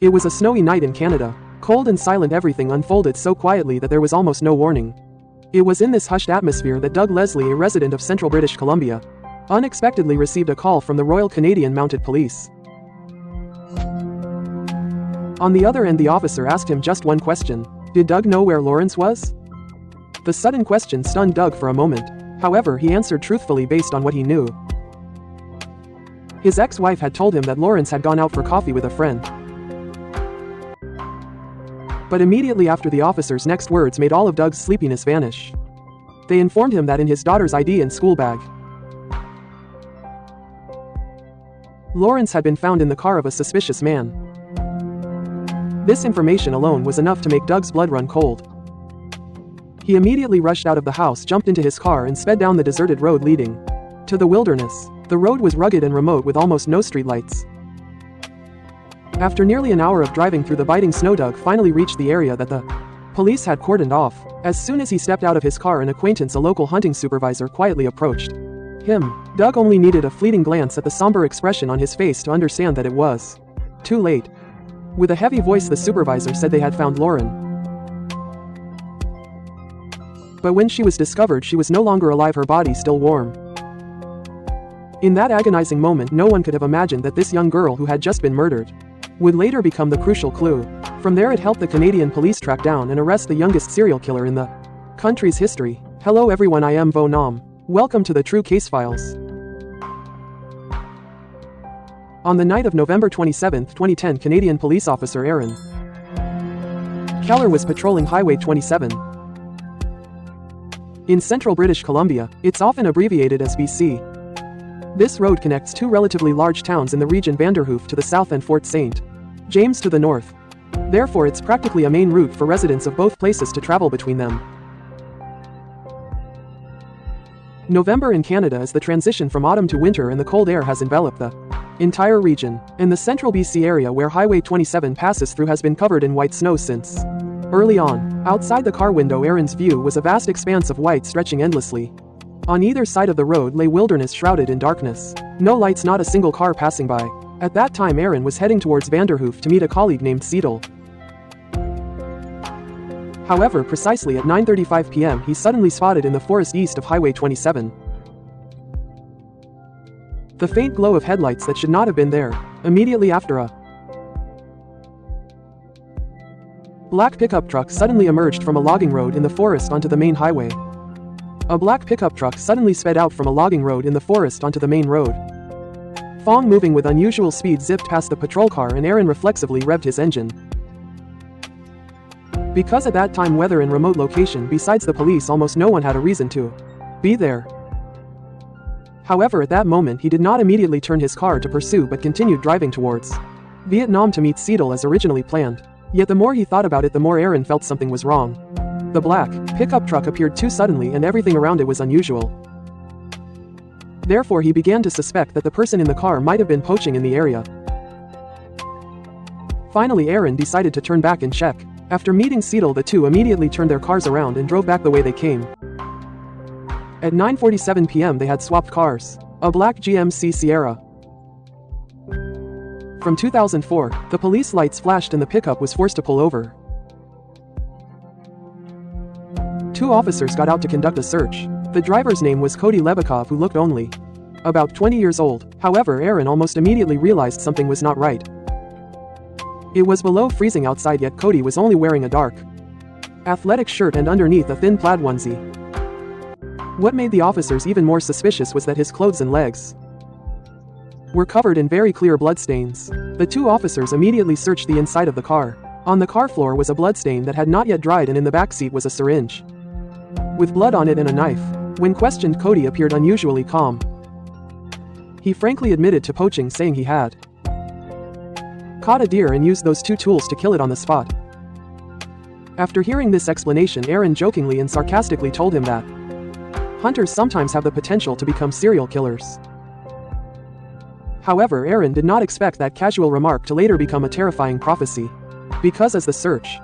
It was a snowy night in Canada. Cold and silent, everything unfolded so quietly that there was almost no warning. It was in this hushed atmosphere that Doug Leslie, a resident of central British Columbia, unexpectedly received a call from the Royal Canadian Mounted Police. On the other end, the officer asked him just one question. Did Doug know where Lawrence was? The sudden question stunned Doug for a moment. However, he answered truthfully based on what he knew. His ex-wife had told him that Lawrence had gone out for coffee with a friend. But immediately after, the officer's next words made all of Doug's sleepiness vanish. They informed him that in his daughter's ID and school bag, Lawrence had been found in the car of a suspicious man. This information alone was enough to make Doug's blood run cold. He immediately rushed out of the house, jumped into his car, and sped down the deserted road leading to the wilderness. The road was rugged and remote with almost no streetlights. After nearly an hour of driving through the biting snow, Doug finally reached the area that the police had cordoned off. As soon as he stepped out of his car, an acquaintance, a local hunting supervisor, quietly approached him. Doug only needed a fleeting glance at the somber expression on his face to understand that it was too late. With a heavy voice, the supervisor said they had found Loren. But when she was discovered, she was no longer alive, her body still warm. In that agonizing moment, no one could have imagined that this young girl who had just been murdered would later become the crucial clue. From there, it helped the Canadian police track down and arrest the youngest serial killer in the country's history. Hello everyone, I am Vo Nam. Welcome to the True Case Files. On the night of November 27, 2010, Canadian police officer Aaron Keller was patrolling Highway 27 in central British Columbia. It's often abbreviated as BC. This road connects two relatively large towns in the region, Vanderhoof to the south and Fort St. James to the north. Therefore, it's practically a main route for residents of both places to travel between them. November in Canada is the transition from autumn to winter, and the cold air has enveloped the entire region. And the central BC area where Highway 27 passes through has been covered in white snow since early on. Outside the car window, Aaron's view was a vast expanse of white stretching endlessly. On either side of the road lay wilderness shrouded in darkness. No lights, not a single car passing by. At that time, Aaron was heading towards Vanderhoof to meet a colleague named Cedal. However, precisely at 9:35 p.m., he suddenly spotted in the forest east of Highway 27 the faint glow of headlights that should not have been there. Immediately after, a black pickup truck suddenly emerged from a logging road in the forest onto the main highway. A black pickup truck suddenly sped out from a logging road in the forest onto the main road. Fong, moving with unusual speed, zipped past the patrol car, and Aaron reflexively revved his engine. Because at that time, whether in remote location, besides the police, almost no one had a reason to be there. However, at that moment, he did not immediately turn his car to pursue but continued driving towards Vietnam to meet Cedal as originally planned. Yet the more he thought about it, the more Aaron felt something was wrong. The black pickup truck appeared too suddenly, and everything around it was unusual. Therefore, he began to suspect that the person in the car might have been poaching in the area. Finally, Aaron decided to turn back and check. After meeting Cedal, the two immediately turned their cars around and drove back the way they came. At 9:47 p.m. they had swapped cars. A black GMC Sierra from 2004. The police lights flashed and the pickup was forced to pull over. Two officers got out to conduct a search. The driver's name was Cody Legebokoff, who looked only about 20 years old. However, Aaron almost immediately realized something was not right. It was below freezing outside, yet Cody was only wearing a dark athletic shirt and underneath a thin plaid onesie. What made the officers even more suspicious was that his clothes and legs were covered in very clear bloodstains. The two officers immediately searched the inside of the car. On the car floor was a bloodstain that had not yet dried, and in the back seat was a syringe with blood on it and a knife. When questioned, Cody appeared unusually calm. He frankly admitted to poaching, saying he had caught a deer and used those two tools to kill it on the spot. After hearing this explanation, Aaron jokingly and sarcastically told him that hunters sometimes have the potential to become serial killers. However, Aaron did not expect that casual remark to later become a terrifying prophecy. Because as the search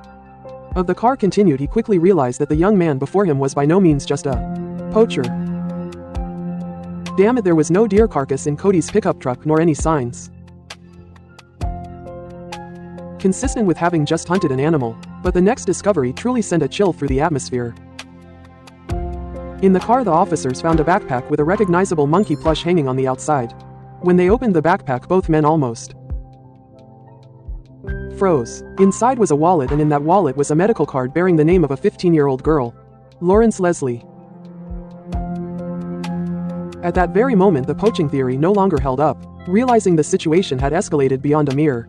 of the car continued, he quickly realized that the young man before him was by no means just a poacher. Damn it, there was no deer carcass in Cody's pickup truck, nor any signs consistent with having just hunted an animal, but the next discovery truly sent a chill through the atmosphere. In the car, the officers found a backpack with a recognizable monkey plush hanging on the outside. When they opened the backpack, both men almost froze. Inside was a wallet, and in that wallet was a medical card bearing the name of a 15-year-old girl, Loren Leslie. At that very moment, the poaching theory no longer held up. Realizing the situation had escalated beyond a mere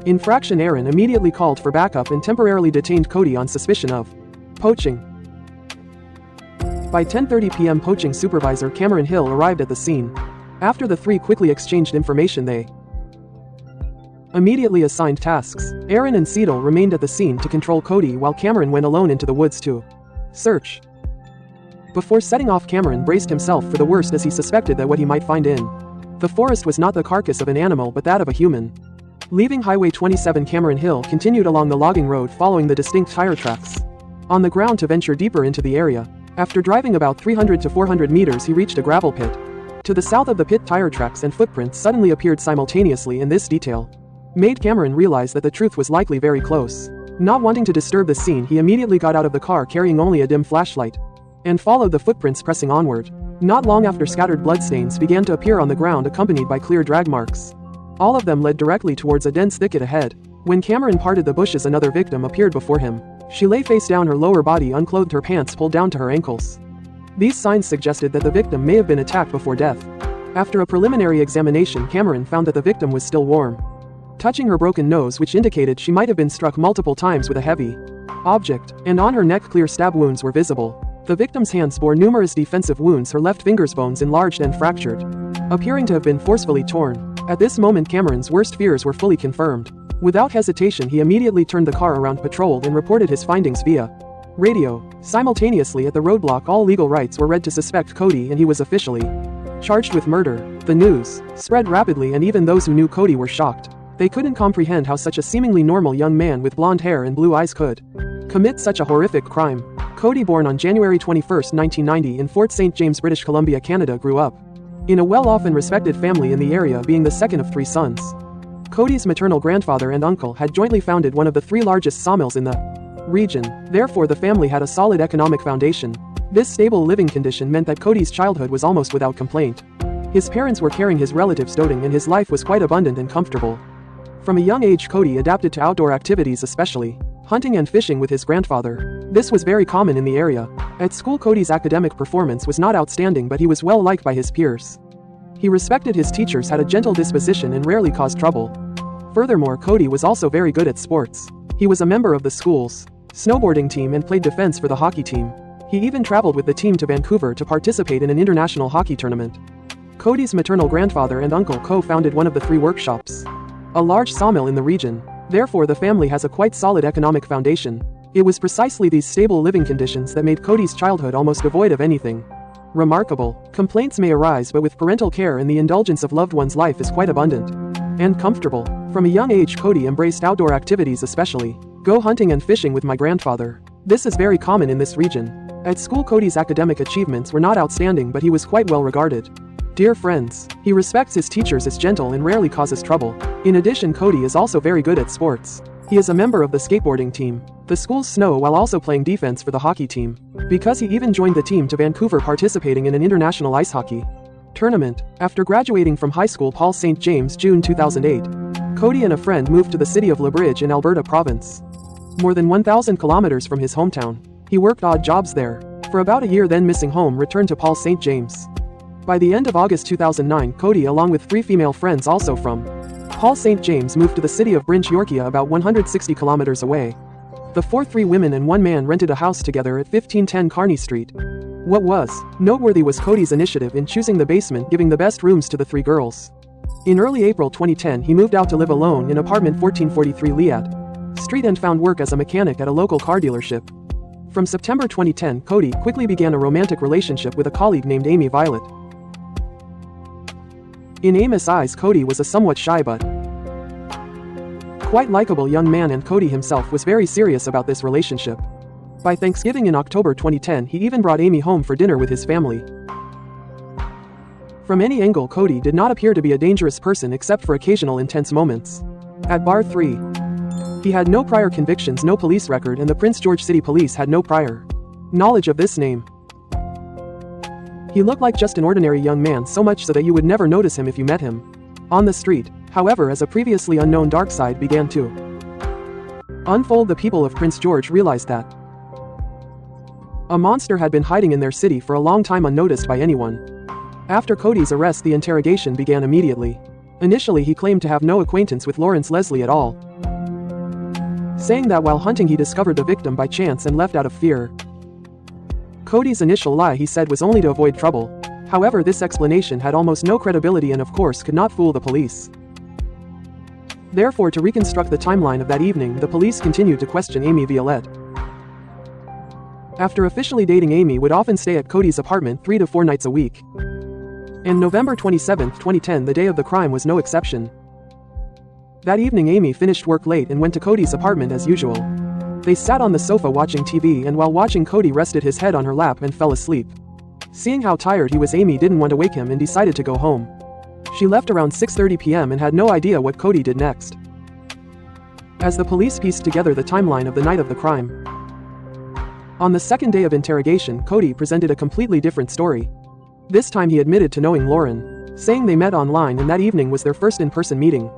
infraction, Aaron immediately called for backup and temporarily detained Cody on suspicion of poaching. By 10:30 p.m., poaching supervisor Cameron Hill arrived at the scene. After the three quickly exchanged information, they immediately assigned tasks. Aaron and Cedal remained at the scene to control Cody, while Cameron went alone into the woods to search. Before setting off, Cameron braced himself for the worst, as he suspected that what he might find in the forest was not the carcass of an animal but that of a human. Leaving Highway 27, Cameron Hill continued along the logging road, following the distinct tire tracks on the ground to venture deeper into the area. After driving about 300 to 400 meters, he reached a gravel pit. To the south of the pit, tire tracks and footprints suddenly appeared simultaneously, and this detail made Cameron realize that the truth was likely very close. Not wanting to disturb the scene, he immediately got out of the car carrying only a dim flashlight and followed the footprints, pressing onward. Not long after, scattered bloodstains began to appear on the ground, accompanied by clear drag marks. All of them led directly towards a dense thicket ahead. When Cameron parted the bushes, another victim appeared before him. She lay face down, her lower body unclothed, her pants pulled down to her ankles. These signs suggested that the victim may have been attacked before death. After a preliminary examination, Cameron found that the victim was still warm, touching her broken nose, which indicated she might have been struck multiple times with a heavy object, and on her neck clear stab wounds were visible. The victim's hands bore numerous defensive wounds, her left finger's bones enlarged and fractured, appearing to have been forcefully torn. At this moment, Cameron's worst fears were fully confirmed. Without hesitation, he immediately turned the car around, patrolled, and reported his findings via radio. Simultaneously, at the roadblock, all legal rights were read to suspect Cody, and he was officially charged with murder. The news spread rapidly, and even those who knew Cody were shocked. They couldn't comprehend how such a seemingly normal young man with blonde hair and blue eyes could commit such a horrific crime. Cody, born on January 21, 1990 in Fort St. James, British Columbia, Canada, grew up in a well-off and respected family in the area, being the second of 3 sons. Cody's maternal grandfather and uncle had jointly founded one of the 3 largest sawmills in the region. Therefore, the family had a solid economic foundation. This stable living condition meant that Cody's childhood was almost without complaint. His parents were caring, his relatives doting, and his life was quite abundant and comfortable. From a young age, Cody adapted to outdoor activities, especially hunting and fishing with his grandfather. This was very common in the area. At school, Cody's academic performance was not outstanding, but he was well liked by his peers. He respected his teachers, had a gentle disposition, and rarely caused trouble. Furthermore, Cody was also very good at sports. He was a member of the school's snowboarding team and played defense for the hockey team. He even traveled with the team to Vancouver to participate in an international hockey tournament. Cody's maternal grandfather and uncle co-founded one of the 3 workshops, a large sawmill in the region. Therefore, the family has a quite solid economic foundation. It was precisely these stable living conditions that made Cody's childhood almost devoid of anything remarkable. Complaints may arise, but with parental care and the indulgence of loved ones, life is quite abundant and comfortable. From a young age, Cody embraced outdoor activities, especially go hunting and fishing with my grandfather. This is very common in this region. At school, Cody's academic achievements were not outstanding, but he was quite well regarded. Dear friends, he respects his teachers, is gentle, and rarely causes trouble. In addition, Cody is also very good at sports. He is a member of the skateboarding team, the school's snow, while also playing defense for the hockey team. Because he even joined the team to Vancouver, participating in an international ice hockey tournament. After graduating from high school Paul St. James, June 2008, Cody and a friend moved to the city of Lebridge in Alberta Province, more than 1,000 kilometers from his hometown. He worked odd jobs there for about a year, then missing home, returned to Paul St. James. By the end of August 2009, Cody, along with 3 female friends also from Paul St. James, moved to the city of Brinch, Yorkia, about 160 kilometers away. The 3 women and 1 man rented a house together at 1510 Kearney Street. What was noteworthy was Cody's initiative in choosing the basement, giving the best rooms to the 3 girls. In early April 2010, he moved out to live alone in apartment 1443 Liat Street and found work as a mechanic at a local car dealership. From September 2010, Cody quickly began a romantic relationship with a colleague named Amy Violet. In Amy's eyes, Cody was a somewhat shy but quite likable young man, and Cody himself was very serious about this relationship. By Thanksgiving in October 2010, he even brought Amy home for dinner with his family. From any angle, Cody did not appear to be a dangerous person except for occasional intense moments. At Bar 3. He had no prior convictions, no police record, and the Prince George City Police had no prior knowledge of this name. He looked like just an ordinary young man, so much so that you would never notice him if you met him on the street. However, as a previously unknown dark side began to unfold, the people of Prince George realized that a monster had been hiding in their city for a long time, unnoticed by anyone. After Cody's arrest, the interrogation began immediately. Initially, he claimed to have no acquaintance with Loren Leslie at all, saying that while hunting he discovered the victim by chance and left out of fear. Cody's initial lie, he said, was only to avoid trouble. However, this explanation had almost no credibility and of course could not fool the police. Therefore, to reconstruct the timeline of that evening, the police continued to question Amy Violette. After officially dating, Amy would often stay at Cody's apartment 3 to 4 nights a week. And November 27, 2010, the day of the crime, was no exception. That evening, Amy finished work late and went to Cody's apartment as usual. They sat on the sofa watching TV, and while watching, Cody rested his head on her lap and fell asleep. Seeing how tired he was, Amy didn't want to wake him and decided to go home. She left around 6:30 p.m. and had no idea what Cody did next. As the police pieced together the timeline of the night of the crime, on the second day of interrogation, Cody presented a completely different story. This time he admitted to knowing Loren, saying they met online and that evening was their first in-person meeting.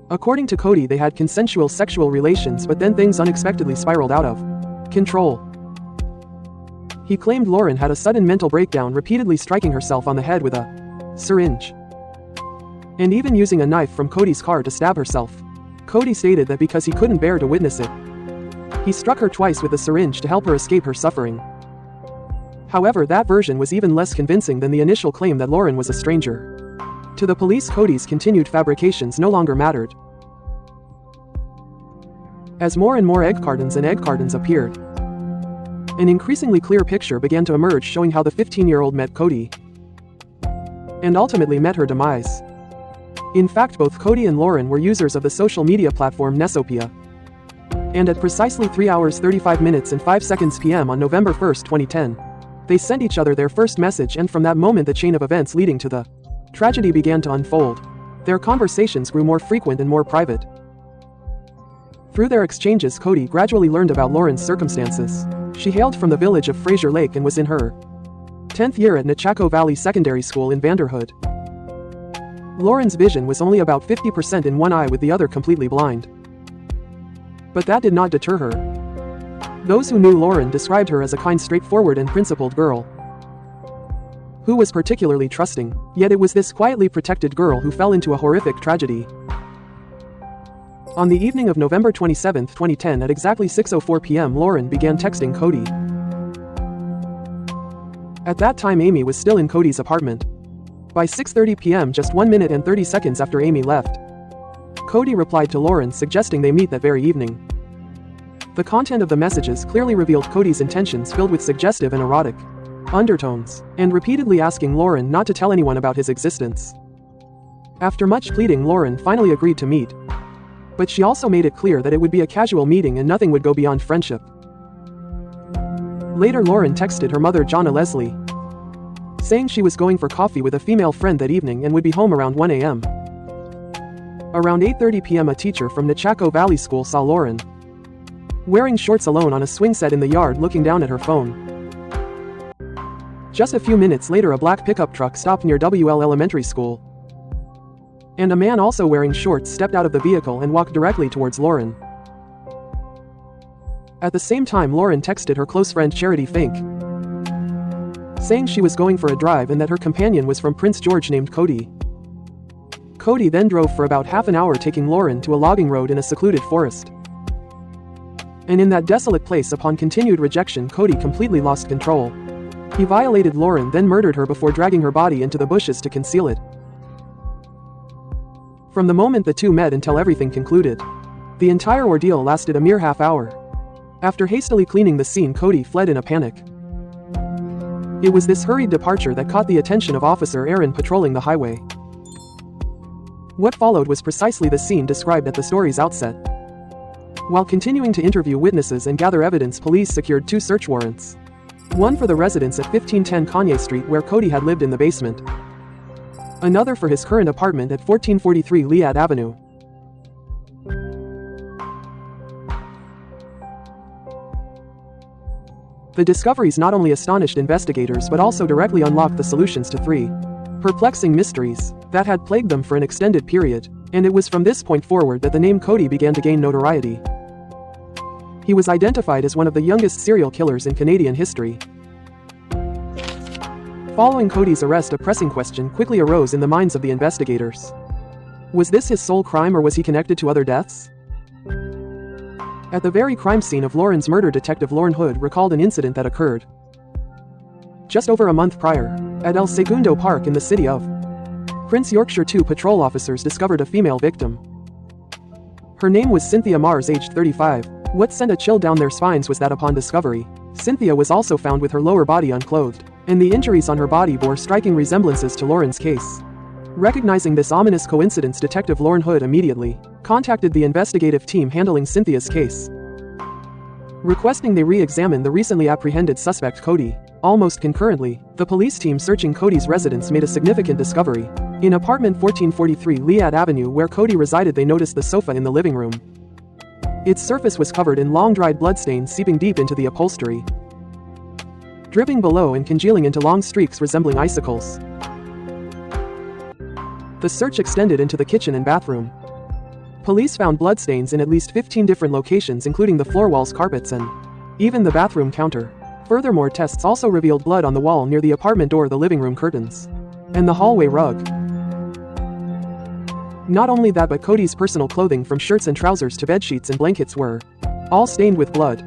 According to Cody, they had consensual sexual relations, but then things unexpectedly spiraled out of control. He claimed Loren had a sudden mental breakdown, repeatedly striking herself on the head with a syringe, and even using a knife from Cody's car to stab herself. Cody stated that because he couldn't bear to witness it, he struck her twice with the syringe to help her escape her suffering. However, that version was even less convincing than the initial claim that Loren was a stranger. To the police, Cody's continued fabrications no longer mattered. As more and more egg cartons appeared, an increasingly clear picture began to emerge showing how the 15-year-old met Cody and ultimately met her demise. In fact, both Cody and Loren were users of the social media platform Nesopia. And at precisely 3 hours 35 minutes and 5 seconds p.m. on November 1, 2010, they sent each other their first message, and from that moment the chain of events leading to the tragedy began to unfold. Their conversations grew more frequent and more private. Through their exchanges, Cody gradually learned about Loren's circumstances. She hailed from the village of Fraser Lake and was in her 10th year at Nechako Valley Secondary School in Vanderhood. Loren's vision was only about 50% in one eye, with the other completely blind. But that did not deter her. Those who knew Loren described her as a kind, straightforward, and principled girl who was particularly trusting. Yet it was this quietly protected girl who fell into a horrific tragedy. On the evening of November 27, 2010, at exactly 6:04 p.m., Loren began texting Cody. At that time, Amy was still in Cody's apartment. By 6:30 p.m., just 1 minute and 30 seconds after Amy left, Cody replied to Loren, suggesting they meet that very evening. The content of the messages clearly revealed Cody's intentions, filled with suggestive and erotic undertones, and repeatedly asking Loren not to tell anyone about his existence. After much pleading, Loren finally agreed to meet, but she also made it clear that it would be a casual meeting and nothing would go beyond friendship. Later, Loren texted her mother, Loren Leslie, saying she was going for coffee with a female friend that evening and would be home around 1 a.m. Around 8:30 p.m., a teacher from Nechako Valley School saw Loren wearing shorts alone on a swing set in the yard, looking down at her phone. Just a few minutes later, a black pickup truck stopped near WL Elementary School, and a man also wearing shorts stepped out of the vehicle and walked directly towards Loren. At the same time, Loren texted her close friend Charity Fink, saying she was going for a drive and that her companion was from Prince George named Cody. Cody then drove for about half an hour, taking Loren to a logging road in a secluded forest. And in that desolate place, upon continued rejection, Cody completely lost control. He violated Loren, then murdered her before dragging her body into the bushes to conceal it. From the moment the two met until everything concluded, the entire ordeal lasted a mere half hour. After hastily cleaning the scene, Cody fled in a panic. It was this hurried departure that caught the attention of Officer Aaron patrolling the highway. What followed was precisely the scene described at the story's outset. While continuing to interview witnesses and gather evidence, police secured 2 search warrants. One for the residence at 1510 Kanye Street, where Cody had lived in the basement. Another for his current apartment at 1443 Liat Avenue. The discoveries not only astonished investigators but also directly unlocked the solutions to three perplexing mysteries that had plagued them for an extended period, and it was from this point forward that the name Cody began to gain notoriety. He was identified as one of the youngest serial killers in Canadian history. Following Cody's arrest, a pressing question quickly arose in the minds of the investigators. Was this his sole crime, or was he connected to other deaths? At the very crime scene of Loren's murder, Detective Loren Hood recalled an incident that occurred just over a month prior, at El Segundo Park in the city of Prince Yorkshire. Two patrol officers discovered a female victim. Her name was Cynthia Mars, aged 35. What sent a chill down their spines was that upon discovery, Cynthia was also found with her lower body unclothed, and the injuries on her body bore striking resemblances to Loren's case. Recognizing this ominous coincidence, Detective Loren Hood immediately contacted the investigative team handling Cynthia's case, requesting they re-examine the recently apprehended suspect Cody. Almost concurrently, the police team searching Cody's residence made a significant discovery. In apartment 1443 Liat Avenue, where Cody resided, they noticed the sofa in the living room. Its surface was covered in long-dried bloodstains seeping deep into the upholstery, dripping below and congealing into long streaks resembling icicles. The search extended into the kitchen and bathroom. Police found bloodstains in at least 15 different locations, including the floor walls, carpets, and even the bathroom counter. Furthermore, tests also revealed blood on the wall near the apartment door, the living room curtains, and the hallway rug. Not only that, but Cody's personal clothing, from shirts and trousers to bedsheets and blankets, were all stained with blood.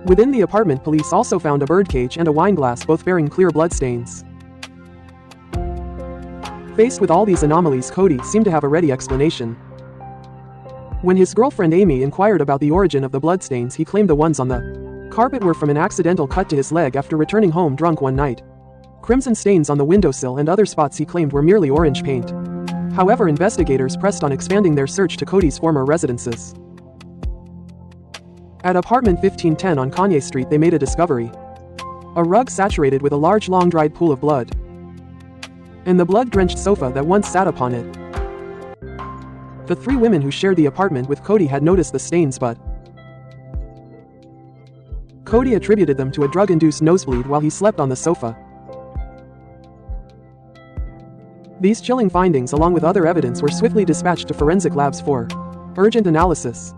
Within the apartment, police also found a birdcage and a wine glass, both bearing clear bloodstains. Faced with all these anomalies, Cody seemed to have a ready explanation. When his girlfriend Amy inquired about the origin of the bloodstains, he claimed the ones on the carpet were from an accidental cut to his leg after returning home drunk one night. Crimson stains on the windowsill and other spots he claimed were merely orange paint. However, investigators pressed on expanding their search to Cody's former residences. At apartment 1510 on Kanye Street, they made a discovery: a rug saturated with a large long-dried pool of blood, and the blood-drenched sofa that once sat upon it. The three women who shared the apartment with Cody had noticed the stains, but Cody attributed them to a drug-induced nosebleed while he slept on the sofa. These chilling findings, along with other evidence, were swiftly dispatched to forensic labs for urgent analysis.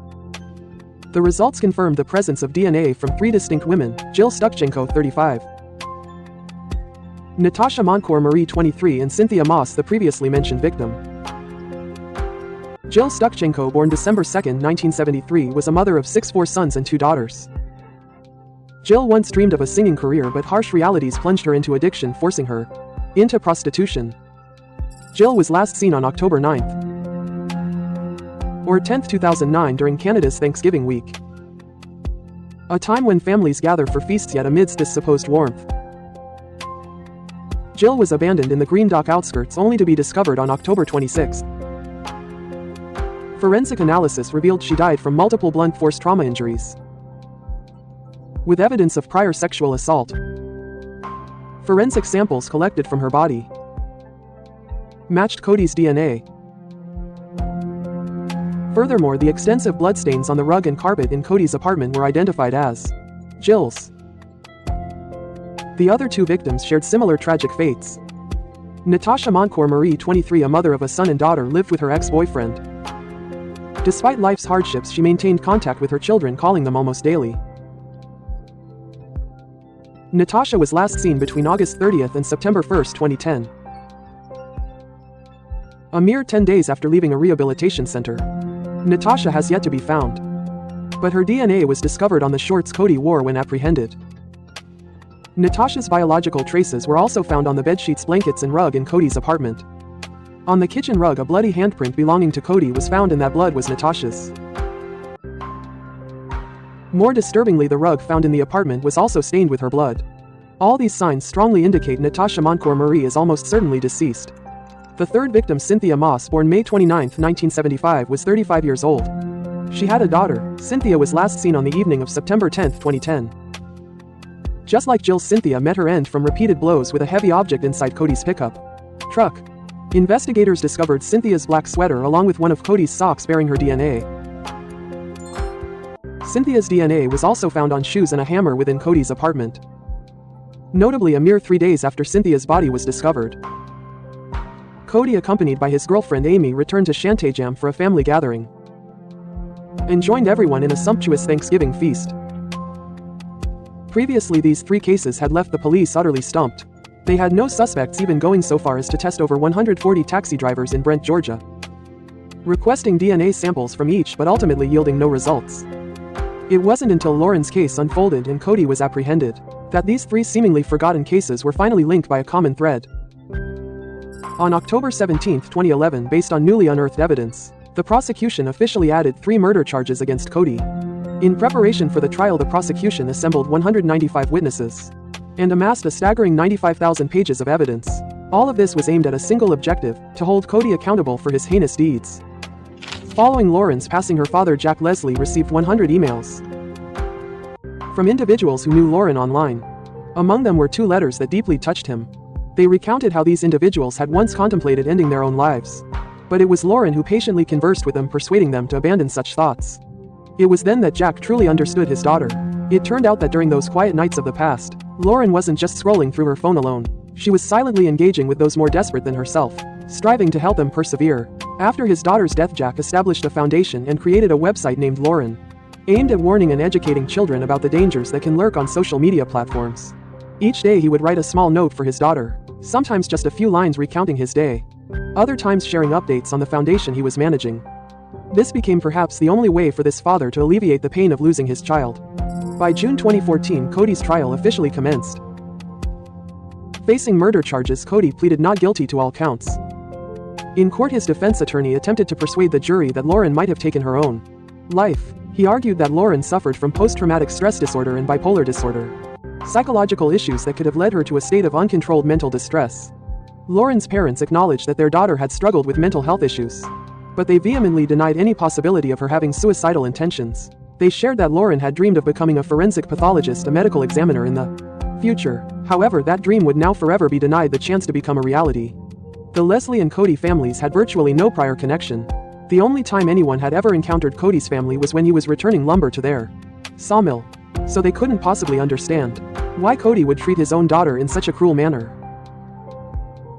The results confirmed the presence of DNA from three distinct women: Jill Stuchenko, 35, Natasha Montcourt Marie, 23, and Cynthia Moss, the previously mentioned victim. Jill Stuchenko, born December 2, 1973, was a mother of 4 sons and 2 daughters. Jill once dreamed of a singing career, but harsh realities plunged her into addiction, forcing her into prostitution. Jill was last seen on October 9th or 10th, 2009 during Canada's Thanksgiving week, a time when families gather for feasts, yet amidst this supposed warmth, Jill was abandoned in the Green Dock outskirts, only to be discovered on October 26. Forensic analysis revealed she died from multiple blunt force trauma injuries, with evidence of prior sexual assault. Forensic samples collected from her body matched Cody's DNA. Furthermore, the extensive bloodstains on the rug and carpet in Cody's apartment were identified as Jill's. The other 2 victims shared similar tragic fates. Natasha Montcourt Marie, 23, a mother of a son and daughter, lived with her ex-boyfriend. Despite life's hardships, she maintained contact with her children, calling them almost daily. Natasha was last seen between August 30th and September 1st, 2010. A mere 10 days after leaving a rehabilitation center. Natasha has yet to be found, but her DNA was discovered on the shorts Cody wore when apprehended. Natasha's biological traces were also found on the bedsheets, blankets, and rug in Cody's apartment. On the kitchen rug, a bloody handprint belonging to Cody was found, and that blood was Natasha's. More disturbingly, the rug found in the apartment was also stained with her blood. All these signs strongly indicate Natasha Montcourt Marie is almost certainly deceased. The third victim, Cynthia Moss, born May 29, 1975, was 35 years old. She had a daughter. Cynthia was last seen on the evening of September 10, 2010. Just like Jill, Cynthia met her end from repeated blows with a heavy object inside Cody's pickup truck. Investigators discovered Cynthia's black sweater along with one of Cody's socks bearing her DNA. Cynthia's DNA was also found on shoes and a hammer within Cody's apartment. Notably, a mere 3 days after Cynthia's body was discovered, Cody, accompanied by his girlfriend Amy, returned to Shantajam for a family gathering and joined everyone in a sumptuous Thanksgiving feast. Previously, these 3 cases had left the police utterly stumped. They had no suspects, even going so far as to test over 140 taxi drivers in Brent, Georgia, requesting DNA samples from each but ultimately yielding no results. It wasn't until Loren's case unfolded and Cody was apprehended that these 3 seemingly forgotten cases were finally linked by a common thread. On October 17, 2011, based on newly unearthed evidence, the prosecution officially added 3 murder charges against Cody. In preparation for the trial, the prosecution assembled 195 witnesses and amassed a staggering 95,000 pages of evidence. All of this was aimed at a single objective: to hold Cody accountable for his heinous deeds. Following Loren's passing, her father, Jack Leslie, received 100 emails from individuals who knew Loren online. Among them were 2 letters that deeply touched him. They recounted how these individuals had once contemplated ending their own lives, but it was Loren who patiently conversed with them, persuading them to abandon such thoughts. It was then that Jack truly understood his daughter. It turned out that during those quiet nights of the past, Loren wasn't just scrolling through her phone alone. She was silently engaging with those more desperate than herself, striving to help them persevere. After his daughter's death, Jack established a foundation and created a website named Loren, aimed at warning and educating children about the dangers that can lurk on social media platforms. Each day he would write a small note for his daughter, sometimes just a few lines recounting his day, other times sharing updates on the foundation he was managing. This became perhaps the only way for this father to alleviate the pain of losing his child. By June 2014, Cody's trial officially commenced. Facing murder charges, Cody pleaded not guilty to all counts. In court, his defense attorney attempted to persuade the jury that Loren might have taken her own life. He argued that Loren suffered from post-traumatic stress disorder and bipolar disorder, psychological issues that could have led her to a state of uncontrolled mental distress. Loren's parents acknowledged that their daughter had struggled with mental health issues, but they vehemently denied any possibility of her having suicidal intentions. They shared that Loren had dreamed of becoming a forensic pathologist, a medical examiner in the future. However, that dream would now forever be denied the chance to become a reality. The Leslie and Cody families had virtually no prior connection. The only time anyone had ever encountered Cody's family was when he was returning lumber to their sawmill. So they couldn't possibly understand why Cody would treat his own daughter in such a cruel manner.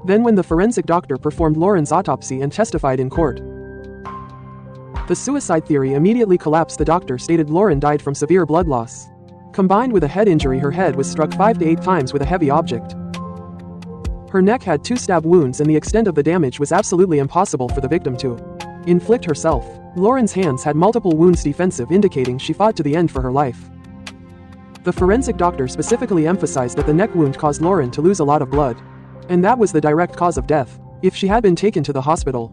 Then, when the forensic doctor performed Loren's autopsy and testified in court, the suicide theory immediately collapsed. The doctor stated Loren died from severe blood loss, combined with a head injury. Her head was struck 5 to 8 times with a heavy object. Her neck had 2 stab wounds, and the extent of the damage was absolutely impossible for the victim to inflict herself. Loren's hands had multiple wounds, defensive, indicating she fought to the end for her life. The forensic doctor specifically emphasized that the neck wound caused Loren to lose a lot of blood, and that was the direct cause of death. If she had been taken to the hospital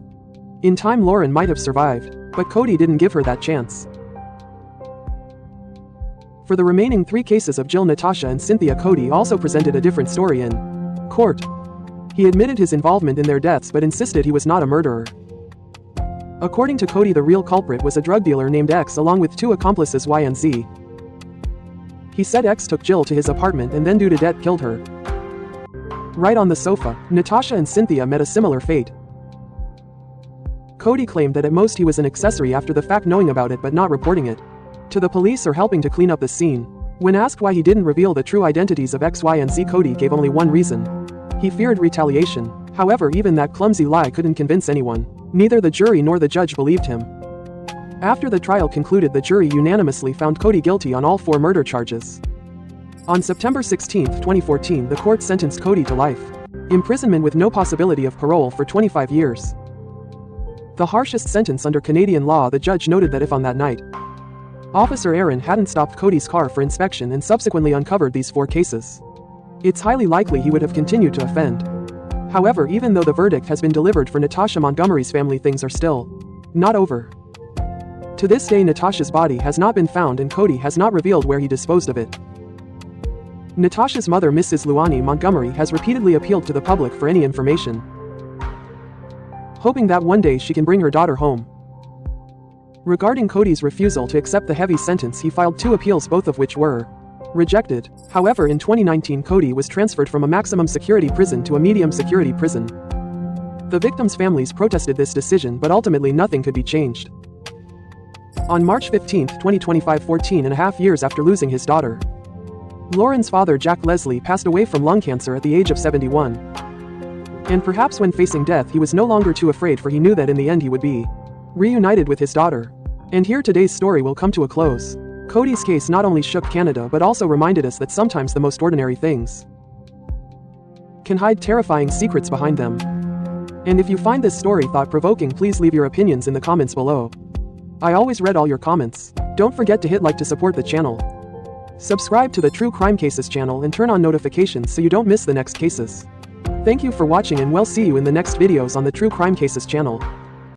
in time, Loren might have survived, but Cody didn't give her that chance. For the remaining 3 cases of Jill, Natasha, and Cynthia, Cody also presented a different story in court. He admitted his involvement in their deaths but insisted he was not a murderer. According to Cody, the real culprit was a drug dealer named X, along with 2 accomplices, Y and Z. He said X took Jill to his apartment and then, due to debt, killed her right on the sofa. Natasha and Cynthia met a similar fate. Cody claimed that at most he was an accessory after the fact, knowing about it but not reporting it to the police or helping to clean up the scene. When asked why he didn't reveal the true identities of X, Y, and Z, Cody gave only one reason: he feared retaliation. However, even that clumsy lie couldn't convince anyone. Neither the jury nor the judge believed him. After the trial concluded, the jury unanimously found Cody guilty on all 4 murder charges. On September 16, 2014, the court sentenced Cody to life imprisonment with no possibility of parole for 25 years. The harshest sentence under Canadian law. The judge noted that if on that night Officer Aaron hadn't stopped Cody's car for inspection and subsequently uncovered these 4 cases, it's highly likely he would have continued to offend. However, even though the verdict has been delivered for Natasha Montgomery's family, things are still not over. To this day, Natasha's body has not been found and Cody has not revealed where he disposed of it. Natasha's mother, Mrs. Luani Montgomery, has repeatedly appealed to the public for any information, hoping that one day she can bring her daughter home. Regarding Cody's refusal to accept the heavy sentence, he filed 2 appeals, both of which were rejected. However, in 2019, Cody was transferred from a maximum security prison to a medium security prison. The victims' families protested this decision, but ultimately nothing could be changed. On March 15, 2025, 14.5 years after losing his daughter, Loren's father, Jack Leslie, passed away from lung cancer at the age of 71. And perhaps when facing death he was no longer too afraid, for he knew that in the end he would be reunited with his daughter. And here today's story will come to a close. Cody's case not only shook Canada but also reminded us that sometimes the most ordinary things can hide terrifying secrets behind them. And if you find this story thought-provoking, please leave your opinions in the comments below. I always read all your comments. Don't forget to hit like to support the channel. Subscribe to the True Crime Cases channel and turn on notifications so you don't miss the next cases. Thank you for watching, and we'll see you in the next videos on the True Crime Cases channel.